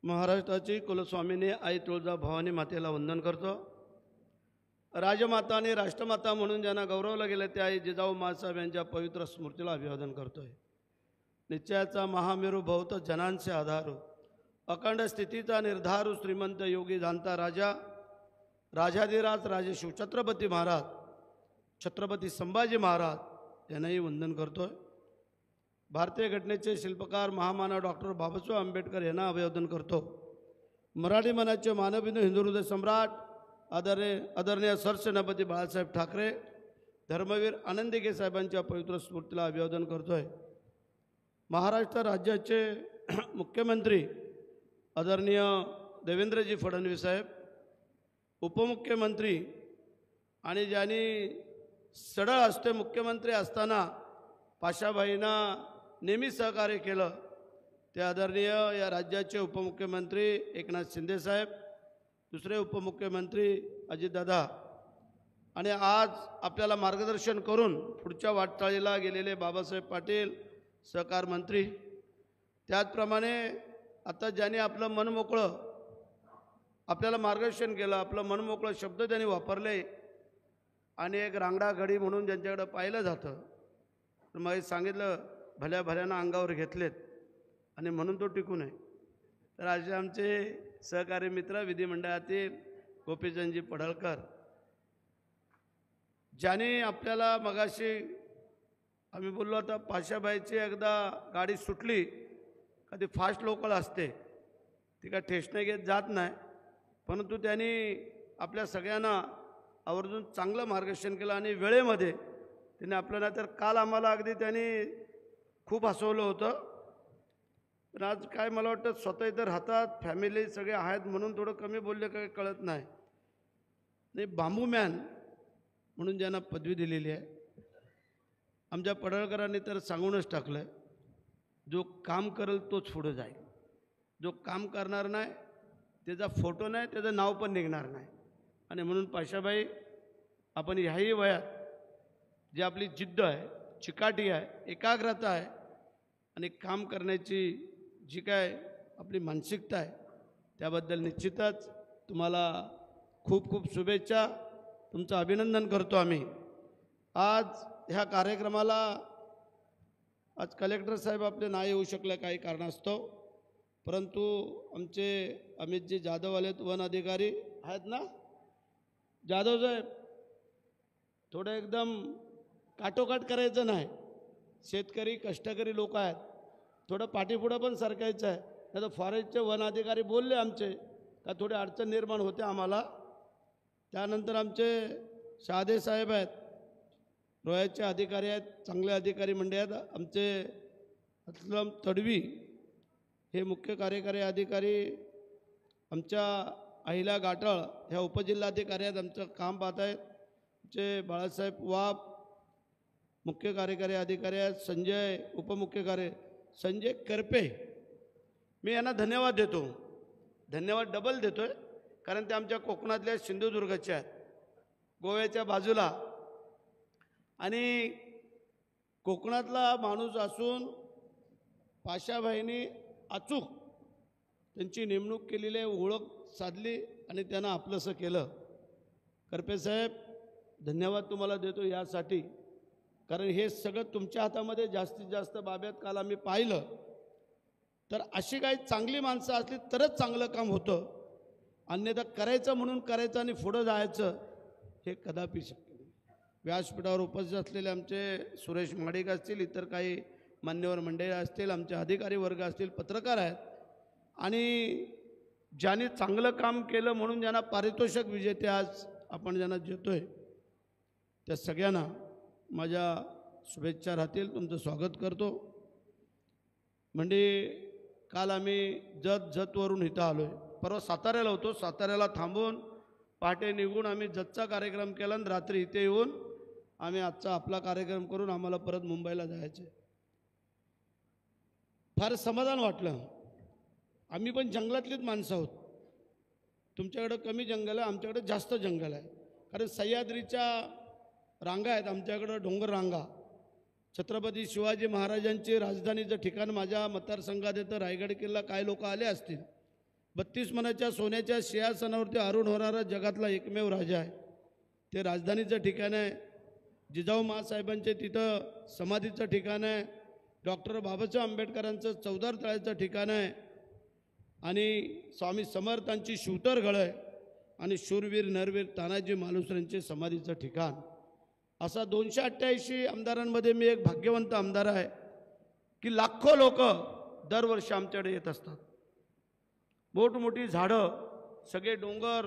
महाराष्ट्राची कुलस्वामिनी आई तुळजा भवानी मातेला वंदन करतो। राजमाता आणि राष्ट्रमाता म्हणून ज्यांना गौरवलं गेलं त्या आई जिजाऊ माँसाहेब यांच्या पवित्र स्मृतीला अभिवादन करतोय। निश्चयाचा महामेरू भवत जनांचे आधारू, अखंड स्थितीचा निर्धारू, श्रीमंत योगी जाणता राजा, राजाधिराज राजे शिवछत्रपती महाराज, छत्रपती संभाजी महाराज यांनाही वंदन करतोय। भारतीय घटनेचे शिल्पकार महामानव डॉक्टर बाबासाहेब आंबेडकर यांना अभिवादन करतो। मराठी मनाचे मानवबिंदू हिंदू हृदय सम्राट आदरणीय सरसेनापती बाळासाहेब ठाकरे, धर्मवीर आनंदीगे साहेबांच्या पवित्र स्मृतीला अभिवादन करतोय। महाराष्ट्र राज्याचे मुख्यमंत्री आदरणीय देवेंद्रजी फडणवीस साहेब, उपमुख्यमंत्री आणि ज्यांनी सडळ हस्ते मुख्यमंत्री असताना पाशाभाईंना नेहमी सहकार्य केलं ते आदरणीय या राज्याचे उपमुख्यमंत्री एकनाथ शिंदे साहेब, दुसरे उपमुख्यमंत्री अजितदादा, आणि आज आपल्याला मार्गदर्शन करून पुढच्या वाटचालीला गेलेले बाबासाहेब पाटील सहकार मंत्री, त्याचप्रमाणे आता ज्यांनी आपलं मन मोकळं आपल्याला मार्गदर्शन केलं, आपलं मन मोकळं शब्द त्यांनी वापरले आणि एक रांगडा घडी म्हणून ज्यांच्याकडे पाहिलं जातं, तर मग सांगितलं भल्या भल्यानं अंगावर घेतलेत आणि म्हणून तो टिकू नये। तर असे आमचे सहकारी मित्र विधिमंडळातील गोपीचंदजी पडळकर, ज्याने आपल्याला मगाशी आम्ही बोललो आता पाशाबाईची एकदा गाडी सुटली का ती फास्ट लोकल असते, ती काय ठेसणे घेत जात नाही, परंतु त्यांनी आपल्या सगळ्यांना आवर्जून चांगलं मार्गदर्शन केलं आणि वेळेमध्ये त्यांनी आपल्याला, तर काल आम्हाला अगदी त्यांनी खूप हसवलं होतं, पण आज काय मला वाटतं स्वतः इथं राहतात, फॅमिली सगळे आहेत म्हणून थोडं कमी बोलले काही कळत नाही। बांबू मॅन म्हणून ज्यांना पदवी दिलेली आहे आमच्या पडळकरांनी तर सांगूनच टाकलं आहे, जो काम करेल तोच पुढं जाईल, जो काम करणार नाही त्याचा फोटो नाही, त्याचं नाव पण निघणार नाही। आणि म्हणून पाशाबाई, आपण ह्याही वयात जी आपली जिद्द आहे, चिकाटी आहे, एकाग्रता आहे आणि काम करण्याची जी काय आपली मानसिकता आहे, त्याबद्दल निश्चितच तुम्हाला खूप खूप शुभेच्छा, तुमचं अभिनंदन करतो आम्ही। आज ह्या कार्यक्रमाला आज कलेक्टर साहेब आपले नाही येऊ शकले काही कारणास्तव, परंतु आमचे अमितजी जाधव आलेत, वन अधिकारी आहेत ना जाधव साहेब, थोडं एकदम काटोकाट करायचं नाही, शेतकरी कष्टकरी लोक आहेत, थोडं पाठीपुढं पण सरकायचं आहे। नाही तर फॉरेस्टचे वन अधिकारी बोलले आमचे का थोडी अडचण निर्माण होते आम्हाला। त्यानंतर आमचे शहादे साहेब आहेत, रोयाचे अधिकारी आहेत, चांगले अधिकारी मंडळी आहेत, आमचे असलम तडवी हे मुख्य कार्यकारी अधिकारी, आमच्या अहिल्या गाटळ ह्या उपजिल्हाधिकारी आहेत, आमचं काम पाहत आहेत, आमचे बाळासाहेब वाब मुख्य कार्यकारी अधिकारी आहेत, संजय उपमुख्य संजय करपे, मी यांना धन्यवाद देतो, धन्यवाद डबल देतो आहे, कारण ते आमच्या कोकणातल्या सिंधुदुर्गचे आहेत, गोव्याच्या बाजूला, आणि कोकणातला माणूस असून पाशाभाईंनी अचूक त्यांची नेमणूक केलेली आहे, ओळख साधली आणि त्यांना आपलंसं केलं। करपे साहेब धन्यवाद तुम्हाला देतो यासाठी, कारण हे सगळं तुमच्या हातामध्ये जास्तीत जास्त बाब आहेत। काल आम्ही पाहिलं तर अशी काही चांगली माणसं असली तरच चांगलं काम होतं, अन्यथा करायचं म्हणून करायचं आणि पुढं जायचं हे कदापि शक्य नाही। व्यासपीठावर उपस्थित असलेले आमचे सुरेश माडिक असतील, इतर काही मान्यवर मंडळी असतील, आमचे अधिकारी वर्ग असतील, पत्रकार आहेत, आणि ज्यांनी चांगलं काम केलं म्हणून ज्यांना पारितोषिक विजेते आज आपण ज्यांना देतोय त्या सगळ्यांना माझ्या शुभेच्छा राहतील, तुमचं स्वागत करतो। म्हणजे काल आम्ही जतवरून इथं आलो आहे, परवा साताऱ्याला होतो, साताऱ्याला थांबून पहाटे निघून आम्ही जतचा कार्यक्रम केला आणि रात्री इथे येऊन आम्ही आजचा आपला कार्यक्रम करून आम्हाला परत मुंबईला जायचं आहे। फार समाधान वाटलं, आम्ही पण जंगलातलीच माणसं आहोत, तुमच्याकडं कमी जंगल आहे, आमच्याकडे जास्त जंगल आहे, कारण सह्याद्रीच्या रांगा आहेत, आमच्याकडं डोंगर रांगा, छत्रपती शिवाजी महाराजांची राजधानीचं ठिकाण माझ्या मतदारसंघात येतं रायगड किल्ला, काय लोक आले असतील, 32 मनाच्या सोन्याच्या सिंहासनावरती आरूढ होणारा जगातला एकमेव राजा आहे. ते राजधानीचं ठिकाण आहे. जिजाऊ माँसाहेबांचे तिथं समाधीचं ठिकाण आहे. डॉक्टर बाबासाहेब आंबेडकरांचं चौदार तळ्याचं ठिकाण आहे. आणि स्वामी समर्थांची शिवतर आहे. आणि शूरवीर नरवीर तानाजी मालुसरेंचे समाधीचं ठिकाण. असा 288 आमदारांमध्ये मी एक भाग्यवंत आमदार आहे की लाखो लोक दरवर्षी आमच्याकडे येत असतात. मोठमोठी झाडं, सगळे डोंगर,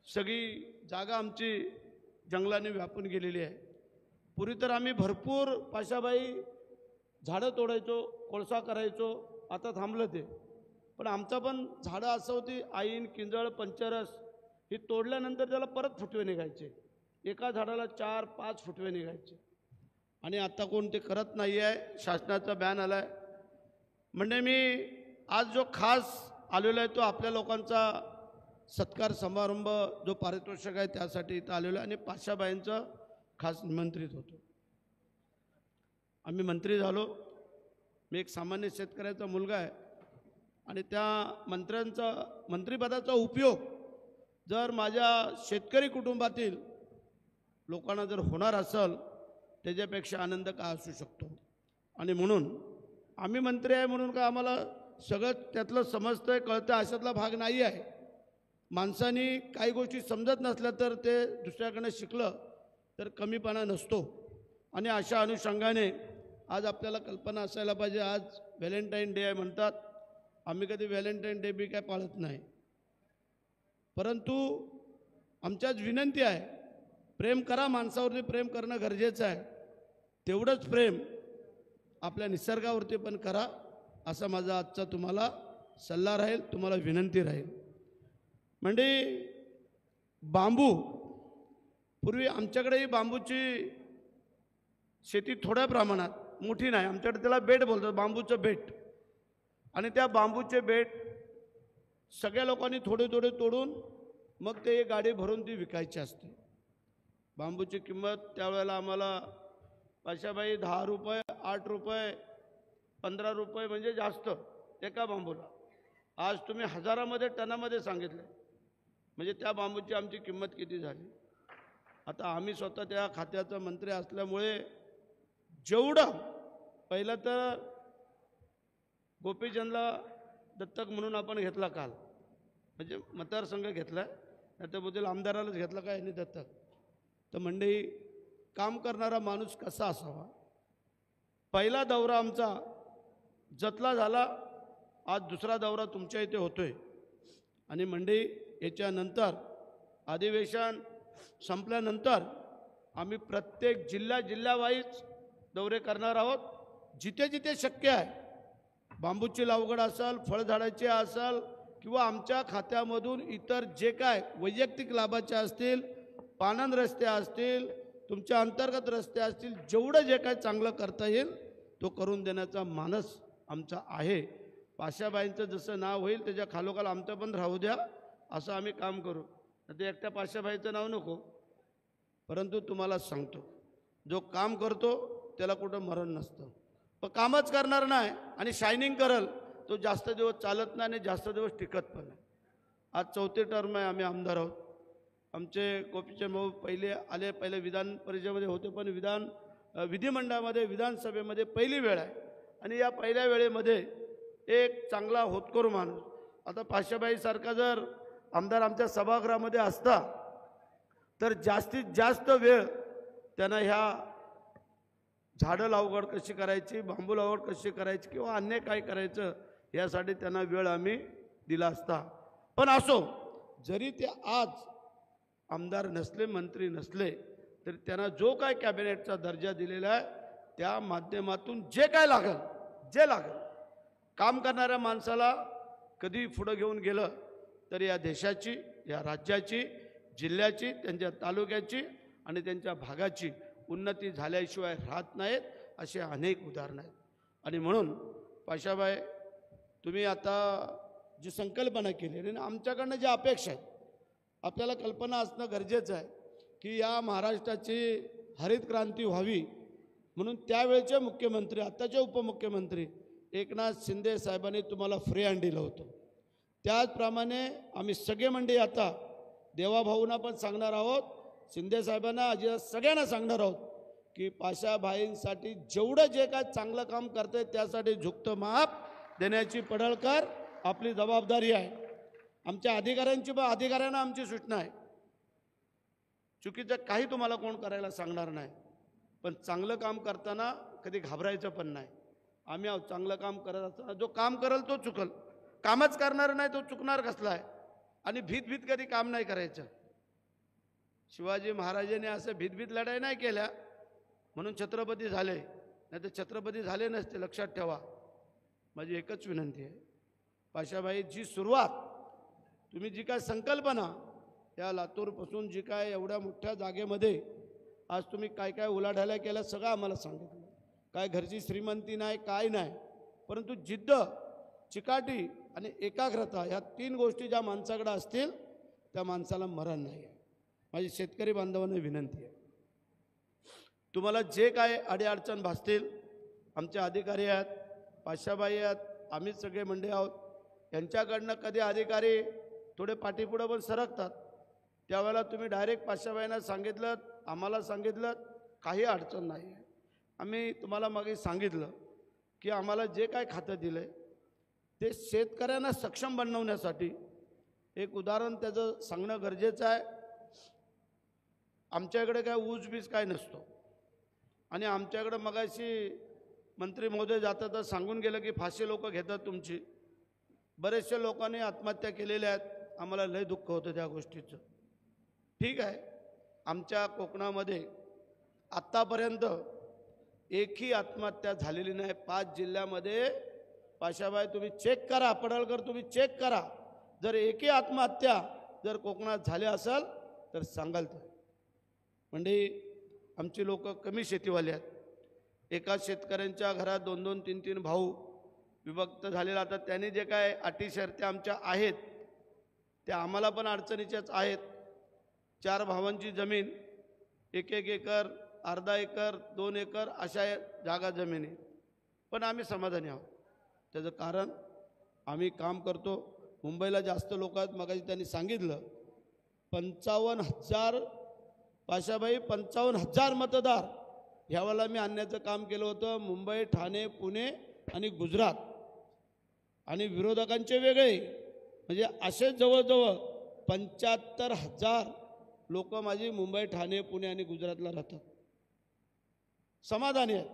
सगळी जागा आमची जंगलाने व्यापून गेलेली आहे. पूर्वी तर आम्ही भरपूर पाशाबाई झाडं तोडायचो, कोळसा करायचो. आता थांबलं ते. पण आमचं पण झाडं असं होती, ऐन, किंजळ, पंचरस ही तोडल्यानंतर त्याला परत फुटवे निघायचे. एका झाडाला 4-5 फुटवे निघायचे. आणि आता कोण ते करत नाही आहे. शासनाचा बॅन आला आहे. म्हणजे मी आज जो खास आलेलो आहे तो आपल्या लोकांचा सत्कार समारंभ जो पारितोषिक आहे त्यासाठी इथं आलेलो आहे. आणि पाशाबाईंचं खास निमंत्रित होतो. आम्ही मंत्री झालो. मी एक सामान्य शेतकऱ्याचा मुलगा आहे. आणि त्या मंत्रिपदाचा उपयोग जर माझ्या शेतकरी कुटुंबातील लोकांना जर होणार असेल त्याच्यापेक्षा आनंद काय असू शकतो. आणि म्हणून आम्ही मंत्री आहे म्हणून का आम्हाला सगळं त्यातलं समजतंय कळतं अशातला भाग नाही आहे. माणसाने काही गोष्टी समजत नसल्या तर ते दुसऱ्याकडनं शिकलं तर कमीपणा नसतो. आणि अशा अनुषंगाने आज आपल्याला कल्पना असायला पाहिजे. आज व्हॅलेंटाईन डे आहे म्हणतात. आम्ही कधी व्हॅलेंटाईन डे बी काय पाळत नाही. परंतु आमच्याच विनंती आहे, प्रेम करा. माणसावरती प्रेम करणं गरजेचं आहे. तेवढंच प्रेम आपल्या निसर्गावरती पण करा असा माझा आजचा तुम्हाला सल्ला राहील, तुम्हाला विनंती राहील. म्हणजे बांबू, पूर्वी आमच्याकडेही बांबूची शेती थोड्या प्रमाणात, मोठी नाही. आमच्याकडे त्याला बेट बोलतात, बांबूचं बेट. आणि त्या बांबूचे बेट सगळ्या लोकांनी थोडे थोडे तोडून मग ते एक गाडी भरून ती विकायची असते. बांबूची किंमत त्यावेळेला आम्हाला पाशाबाई 10 रुपये, 8 रुपये, 15 रुपये म्हणजे जास्त एका बांबूला. आज तुम्ही हजारामध्ये, टनामध्ये सांगितलं. म्हणजे त्या बांबूची आमची किंमत किती झाली. आता आम्ही स्वतः त्या खात्याचा मंत्री असल्यामुळे जेवढं पहिलं तर गोपीचंदला दत्तक म्हणून आपण घेतला काल, म्हणजे मतदारसंघ घेतला आहे. त्याच्याबद्दल आमदारालाच घेतला काय यांनी दत्तक. तर मंडळी, काम करणारा माणूस कसा असावा. पहिला दौरा आमचा जतला झाला. आज दुसरा दौरा तुमच्या इथे होतोय. आणि मंडळी, याच्यानंतर अधिवेशन संपल्यानंतर आम्ही प्रत्येक जिल्ह्यावाईज दौरे करणार आहोत. जिथे जिथे शक्य आहे, बांबूची लागवड असेल, फळझाडाची असेल किंवा आमच्या खात्यामधून इतर जे काय वैयक्तिक लाभाचे असतील, पाणंद रस्ते असतील, तुमच्या अंतर्गत रस्ते असतील, जेवढं जे काय चांगलं करता येईल तो करून देण्याचा मानस आमचा आहे. पाशाबाईंचं जसं नाव होईल त्याच्या खालोखाल आमचं पण राहू द्या, असं आम्ही काम करू. ते एकट्या पाशाबाईचं नाव नको. परंतु तुम्हाला सांगतो, जो काम करतो त्याला कुठं मरण नसतं. पण कामच करणार नाही आणि शायनिंग करल तो जास्त दिवस चालत नाही आणि जास्त दिवस टिकत पण नाही. आज 4थी टर्म आहे, आम्ही आमदार आहोत. आमचे गोपीचंद भाऊ पहिले विधान परिषदेमध्ये होते, पण विधिमंडळामध्ये, विधानसभेमध्ये पहिली वेळ आहे. आणि या पहिल्या वेळेमध्ये एक चांगला होतकरू माणूस, आता पाशाबाईसारखा जर आमदार आमच्या सभागृहामध्ये असता तर जास्तीत जास्त वेळ त्यांना ह्या झाडं लागवड कशी करायची, बांबू लागवड कशी करायची किंवा अन्य काय करायचं यासाठी त्यांना वेळ आम्ही दिला असता. पण असो, जरी ते आज आमदार नसले, मंत्री नसले, तरी त्यांना जो काय कॅबिनेटचा दर्जा दिलेला आहे त्या माध्यमातून जे लागेल काम करणाऱ्या माणसाला कधी पुढं घेऊन गेलं तर या देशाची, या राज्याची, जिल्ह्याची, त्यांच्या तालुक्याची आणि त्यांच्या भागाची उन्नती झाल्याशिवाय राहत नाहीत. असे अनेक उदाहरणं आहेत. आणि म्हणून पाशाबाई, तुम्ही आता जी संकल्पना केली आणि आमच्याकडनं ज्या अपेक्षा आहेत, आपल्याला कल्पना असणं गरजेचं आहे की या महाराष्ट्राची हरित क्रांती व्हावी म्हणून त्यावेळेचे मुख्यमंत्री, आत्ताचे उपमुख्यमंत्री एकनाथ शिंदे साहेबांनी तुम्हाला फ्री हँड दिलं होतं. त्याचप्रमाणे आम्ही सगळे मंडळी आता देवाभाऊंना पण सांगणार आहोत, शिंदे साहेबांना, अजित सगळ्यांना सांगणार आहोत की पाशाभाईंसाठी जेवढं जे काय चांगलं काम करते त्यासाठी झुकतं माप देण्याची पडळकर आपली जबाबदारी आहे. आमच्या अधिकाऱ्यांना आमची सूचना आहे, चुकीचं काही तुम्हाला कोण करायला सांगणार नाही, पण चांगलं काम करताना कधी घाबरायचं पण नाही. आम्ही चांगलं काम करत असताना जो काम करेल तो चुकल, कामच करणार नाही तो चुकणार कसला आहे. आणि भीत कधी काम नाही करायचं. शिवाजी महाराजांनी असं भीत लढाई नाही केल्या म्हणून छत्रपती झाले, नाही तर छत्रपती झाले नसते. लक्षात ठेवा. माझी एकच विनंती आहे, पाशाभाईची सुरुवात, तुम्ही जी काय संकल्पना या लातूरपासून जी काय एवढ्या मोठ्या जागेमध्ये आज तुम्ही काय काय उलाढाल्या केल्या सगळं आम्हाला सांगितलं. काय घरची श्रीमंती नाही, काय नाही, परंतु जिद्द, चिकाटी आणि एकाग्रता ह्या 3 गोष्टी ज्या माणसाकडे असतील त्या माणसाला मरण नाही आहे. माझी शेतकरी बांधवांना विनंती आहे, तुम्हाला जे काय अडीअडचण भासतील, आमचे अधिकारी आहेत, पाशाबाई आहेत, आम्ही सगळे मंडळी आहोत, यांच्याकडनं कधी अधिकारी थोडे पाठीपुढं पण सरकतात, त्यावेळेला तुम्ही डायरेक्ट पाशाबाईंना सांगितलं, आम्हाला सांगितलं, काही अडचण नाही आहे. आम्ही तुम्हाला मागे सांगितलं की आम्हाला जे काय खातं दिलं आहे ते शेतकऱ्यांना सक्षम बनवण्यासाठी एक उदाहरण त्याचं सांगणं गरजेचं आहे. आमच्याकडे काय ऊस बीज काय नसतो आणि आमच्याकडं मगाशी मंत्री महोदय जातात तर सांगून गेलं की फाशी लोक घेतात तुमची. बरेचशा लोकांनी आत्महत्या केलेल्या आहेत, आम्हाला लय दुःख होतं त्या गोष्टीचं. ठीक आहे, आमच्या कोकणामध्ये आत्तापर्यंत एकही आत्महत्या झालेली नाही. 5 जिल्ह्यामध्ये पाशाबाई तुम्ही चेक करा, पडळकर तुम्ही चेक करा, जर एकही आत्महत्या जर कोकणात झाली असेल तर सांगाल तर. म्हणजे आमची लोक कमी शेतीवाली आहेत. एका शेतकऱ्यांच्या घरात 2-2, 3-3 भाऊ विभक्त झालेला. आता त्यांनी जे काय अटी शर्ती आमच्या आहेत त्या आम्हाला पण अडचणीच्याच आहेत. 4 भावांची जमीन 1-1 एकर, अर्धा एकर, 2 एकर अशा जागा जमिनी, पण आम्ही समाधानी आहोत. त्याचं कारण आम्ही काम करतो. मुंबईला जास्त लोक आहेत, मगाशी त्यांनी सांगितलं 55,000 पाशाबाई 55,000 मतदार ह्यावेळेला मी आणण्याचं काम केलं होतं. मुंबई, ठाणे, पुणे आणि गुजरात, आणि विरोधकांचे वेगळे, म्हणजे असे जवळजवळ 75,000 लोक माझी मुंबई, ठाणे, पुणे आणि गुजरातला राहतात. समाधानी आहेत.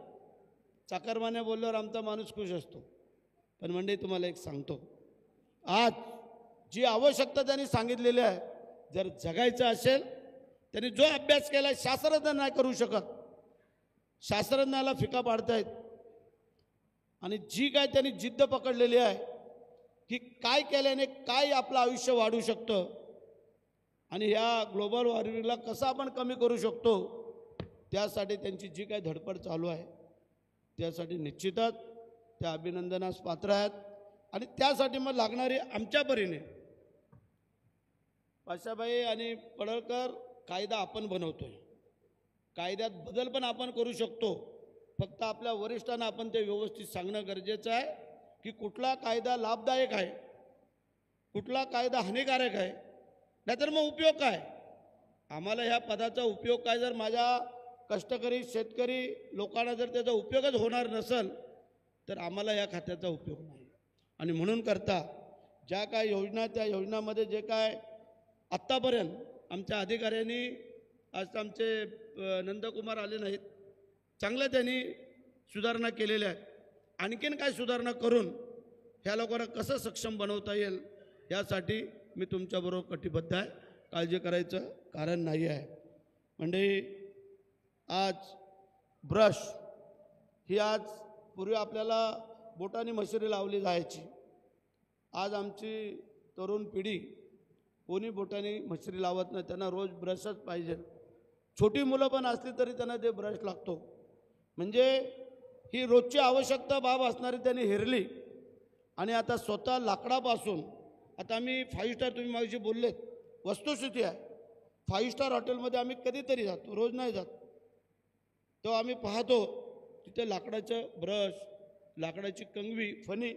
चाकरमाने बोलल्यावर आमचा माणूस खुश असतो. पण म्हणजे तुम्हाला एक सांगतो, आज जी आवश्यकता त्यांनी सांगितलेली आहे, जर जगायचं असेल त्यांनी जो अभ्यास केला शास्त्रज्ञ नाही करू शकत, शास्त्रज्ञाला फिका पाडतायत. आणि जी काय त्यांनी जिद्द पकडलेली आहे की काय केल्याने काय आपलं आयुष्य वाढू शकतं आणि ह्या ग्लोबल वॉर्मिंगला कसं आपण कमी करू शकतो, त्यासाठी त्यांची जी काय धडपड चालू आहे त्यासाठी निश्चितच त्या अभिनंदनास पात्र आहेत. आणि त्यासाठी मग लागणारी आमच्या परीने पाशाबाई आणि पडळकर कायदा आपण बनवतोय, कायद्यात बदल पण आपण करू शकतो. फक्त आपल्या वरिष्ठांना आपण ते व्यवस्थित सांगणं गरजेचं आहे की कुठला कायदा लाभदायक आहे, कुठला कायदा हानिकारक आहे, नाहीतर मग उपयोग काय. आम्हाला ह्या पदाचा उपयोग काय, जर माझ्या कष्टकरी शेतकरी लोकांना जर त्याचा उपयोगच होणार नसेल तर आम्हाला या खात्याचा उपयोग नाही. आणि म्हणून करता ज्या काय योजना, त्या योजनामध्ये जे काय आत्तापर्यंत आमच्या अधिकाऱ्यांनी, आज आमचे नंदकुमार आले नाहीत, चांगलं त्यांनी सुधारणा केलेल्या आहेत. आणखीन काय सुधारणा करून ह्या लोकांना कसं सक्षम बनवता येईल यासाठी मी तुमच्याबरोबर कटिबद्ध आहे. काळजी करायचं कारण नाही आहे. म्हणजे आज ब्रश ही, आज पूर्वी आपल्याला बोटाने मशिरी लावली जायची, आज आमची तरुण पिढी कोणी बोटाने मशिरी लावत नाही, त्यांना रोज ब्रशच पाहिजे. छोटी मुलं पण असली तरी त्यांना ते ब्रश लागतो. म्हणजे ही रोजची आवश्यकता बाब असणारी त्यांनी हेरली. आणि आता स्वतः लाकडापासून, आता आम्ही 5 स्टार, तुम्ही माझी बोललेत, वस्तुस्थिती आहे, 5 स्टार हॉटेलमध्ये आम्ही कधीतरी जातो, रोज नाही जात. तेव्हा आम्ही पाहतो तिथे लाकडाचं ब्रश, लाकडाची कंगवी, फणी,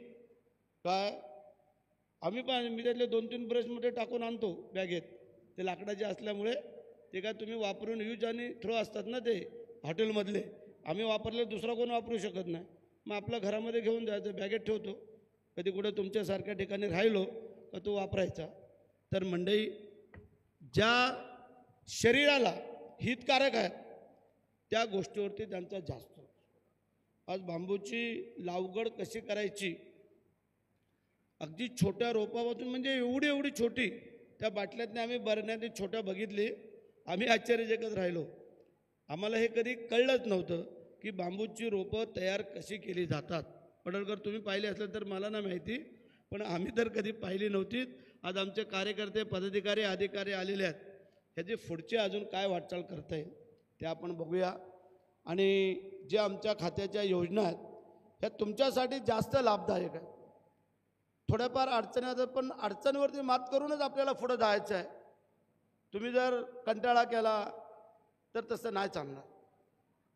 काय आम्ही पण मी त्यातले 2-3 ब्रशमध्ये टाकून आणतो बॅगेत, ते लाकडाचे असल्यामुळे. ते काय तुम्ही वापरून यूज आणि थ्रो असतात ना ते हॉटेलमधले, आम्ही वापरले दुसरा कोण वापरू शकत नाही. मग आपल्या घरामध्ये घेऊन जायचं, बॅगेत ठेवतो. कधी कुठे तुमच्यासारख्या ठिकाणी राहिलो तर तो वापरायचा. तर मंडळी, ज्या शरीराला हितकारक आहेत त्या गोष्टीवरती त्यांचा जास्त. आज बांबूची लागवड कशी करायची, अगदी छोट्या रोपापासून, म्हणजे एवढी एवढी छोटी, त्या बाटल्यातने आम्ही बरण्याने छोट्या बघितली, आम्ही आश्चर्यचकित राहिलो. आम्हाला हे कधी कळलंच नव्हतं की बांबूची रोपं तयार कशी केली जातात. पडळकर तुम्ही पाहिली असलं तर मला नाही माहिती, पण आम्ही तर कधी पाहिली नव्हती. आज आमचे कार्यकर्ते, पदाधिकारी, अधिकारी आलेले आहेत. ह्याची पुढची अजून काय वाटचाल करता येईल ते आपण बघूया. आणि जे आमच्या खात्याच्या योजना आहेत ह्या तुमच्यासाठी जास्त लाभदायक आहेत. थोड्याफार अडचणी आहेत, पण अडचणीवरती मात करूनच आपल्याला पुढं जायचं आहे. तुम्ही जर कंटाळा केला तर तसं नाही चालणार.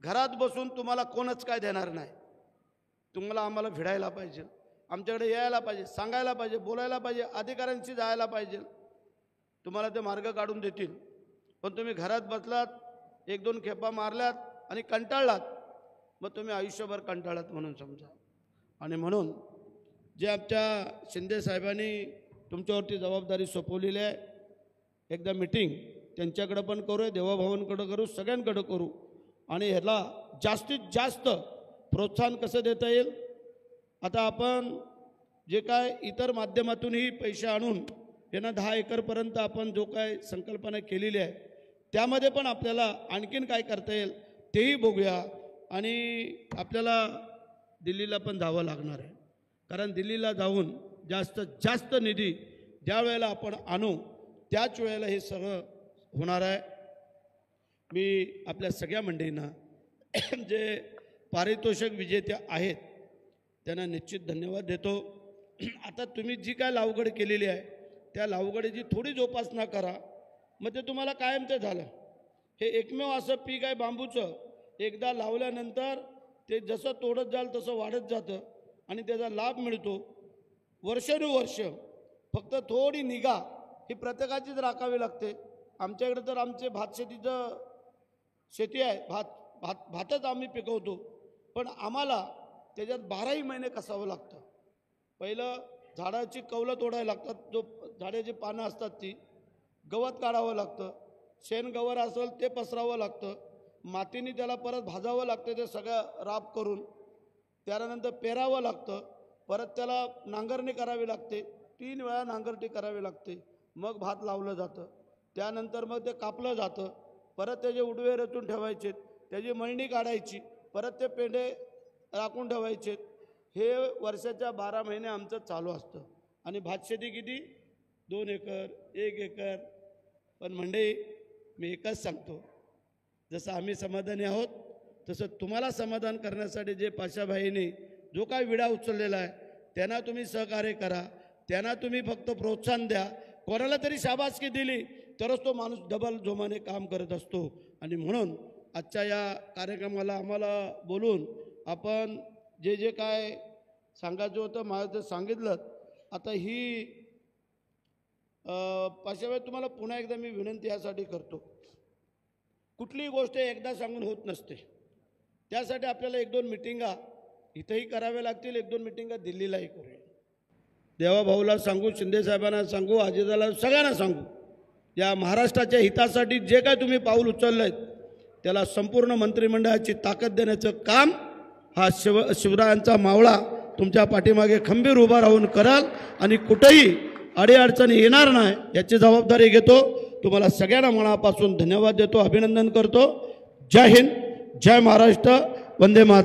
घरात बसून तुम्हाला कोणच काय देणार नाही. तुम्हाला आम्हाला भिडायला पाहिजे, आमच्याकडे यायला पाहिजे, सांगायला पाहिजे, बोलायला पाहिजे, अधिकाऱ्यांशी जायला पाहिजे. तुम्हाला ते मार्ग काढून देतील. पण तुम्ही घरात बसलात, 1-2 खेपा मारल्यात आणि कंटाळलात, मग तुम्ही आयुष्यभर कंटाळलात म्हणून समजा. आणि म्हणून जे आमच्या शिंदे साहेबांनी तुमच्यावरती जबाबदारी सोपवलेली आहे, एकदा मीटिंग त्यांच्याकडं पण करूया, देवाभावांकडं करू, सगळ्यांकडं करू. आणि ह्याला जास्तीत जास्त प्रोत्साहन कसं देता येईल. आता आपण जे काय इतर माध्यमातूनही पैसे आणून यांना 10 एकरपर्यंत आपण जो काय संकल्पना केलेली आहे त्यामध्ये पण आपल्याला आणखीन काय करता येईल तेही बघूया. आणि आपल्याला दिल्लीला पण जावं लागणार आहे, कारण दिल्लीला जाऊन जास्तीत जास्त निधी ज्या वेळेला आपण आणू त्याच वेळेला हे सगळं होणार आहे. मी आपल्या सगळ्या मंडळींना जे पारितोषिक विजेते आहेत त्यांना निश्चित धन्यवाद देतो. आता तुम्ही जी काय लागवड केलेली आहे त्या लागवडीची थोडी जोपासना करा, मग ते तुम्हाला कायम ते झालं. हे एकमेव असं पीक आहे बांबूचं, एकदा लावल्यानंतर ते जसं तोडत जाल तसं वाढत जातं आणि त्याचा लाभ मिळतो वर्षानुवर्ष. फक्त थोडी निगा ही प्रत्येकाचीच राखावी लागते. आमच्याकडे तर आमचे भातशेतीचं शेती आहे, भातच आम्ही पिकवतो, पण आम्हाला त्याच्यात 12ही महिने कसावं लागतं. पहिलं झाडाची कवलं तोडायला लागतात, जो झाडाची पानं असतात ती, गवत काढावं लागतं, शेणगवर असेल ते पसरावं लागतं, मातीने त्याला परत भाजावं लागतं ते सगळं राब करून, त्यानंतर पेरावं लागतं, परत त्याला नांगरणी करावी लागते, 3 वेळा नांगरणी करावी लागते, मग भात लावलं जातं. त्यानंतर मग ते कापलं जातं, परत त्याचे उडवे रचून ठेवायचे, त्याची मळणी काढायची, परत ते पेंडे राखून ठेवायचे. हे वर्षाच्या 12 महिने आमचं चालू असतं. आणि भातशेती किती? 2 एकर, 1 एकर. पण मंडळी, मी एकच सांगतो, जसं आम्ही समाधानी आहोत तसं तुम्हाला समाधान करण्यासाठी जे पाशाभाईने जो काय विडा उचललेला आहे त्यांना तुम्ही सहकार्य करा, त्यांना तुम्ही फक्त प्रोत्साहन द्या. कोणाला तरी शाबासकी दिली तरच तो माणूस डबल जोमाने काम करत असतो. आणि म्हणून आजच्या या कार्यक्रमाला आम्हाला बोलून आपण जे जे काय सांगायचं होतं मला ते सांगितलं. आता ही पाशाभाई, तुम्हाला पुन्हा एकदा मी विनंती यासाठी करतो, कुठलीही गोष्ट एकदा सांगून होत नसते. त्यासाठी आपल्याला 1-2 मिटिंगा इथंही कराव्या लागतील, 1-2 मिटिंगा दिल्लीलाही करूया. देवाभाऊला सांगू, शिंदे साहेबांना सांगू, अजितदाला, सगळ्यांना सांगू, या महाराष्ट्राच्या हितासाठी जे काय तुम्ही पाऊल उचललं आहे त्याला संपूर्ण मंत्रिमंडळाची ताकद देण्याचं काम हा शिवरायांचा मावळा तुमच्या पाठीमागे खंबीर उभा राहून कराल. आणि कुठेही अडीअडचणी येणार नाही याची जबाबदारी घेतो. तुम्हाला सगळ्यांना मनापासून धन्यवाद देतो, अभिनंदन करतो. जय हिंद, जय महाराष्ट्र, वंदे मातरम.